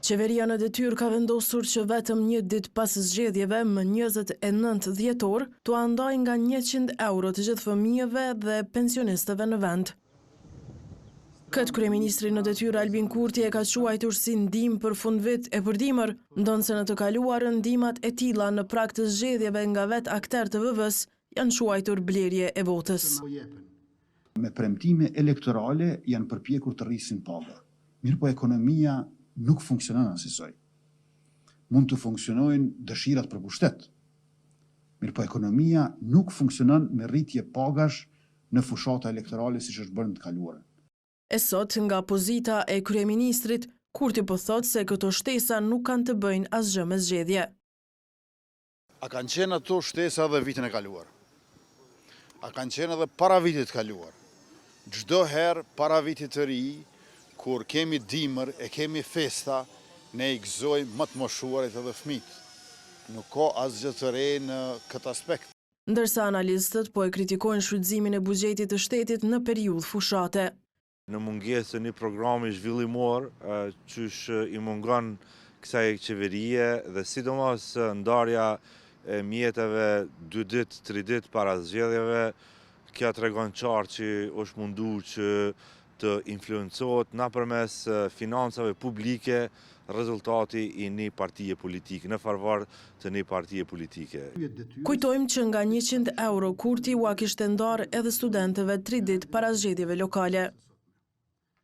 Qeveria në detyrë ka vendosur që vetëm një ditë pas zgjedhjeve më 29 dhjetor t'u andaj nga 100 euro të gjithë fëmijëve dhe pensionistëve në vend. Këtë kryeministri në detyrë Albin Kurti e ka quajtur si ndihmë për fundvit e përdimër, ndonse në të kaluarën ndihmat e tilla në prag të zgjedhjeve nga vetë akter të VV-s janë quajtur blerje e votës. Me premtime elektorale janë përpjekur të rrisin paga. Mirë po ekonomia nuk funksionon asisoj. Mund të funksionojnë dëshirat për pushtet. Mirë po ekonomia nuk funksionon me rritje pagash në fushata elektorale siç është bërë në të kaluarën. E sot nga pozita e kryeministrit, Kurti po thotë se këto shtesa nuk kanë të bëjnë asgjë me zgjedhje. A kanë qenë ato shtesa edhe vitin e kaluar? A kanë qenë edhe para vitit të kaluar? Çdo herë para vitit të ri, kur kemi dimër e kemi festa, ne i gëzojmë më të moshuarit edhe fëmijët. Nuk ka asgjë të re në këtë aspekt. Ndërsa analistët po e kritikojnë shfrytëzimin e buxhetit të shtetit në periudhë fushate. Në mungesë të një programi zhvillimor, qysh i mungon kësaj qeverie dhe sidomos ndarja e mjeteve 2 ditë, 3 ditë para zgjedhjeve, kjo tregon qartë që është mundu që të influencohet nëpërmes financave publike rezultati i një partije politike, në farvar të një partije politike. Kujtojmë që nga 100 euro Kurti u kishte ndarë edhe studentëve 3 ditë para zgjedhjeve lokale.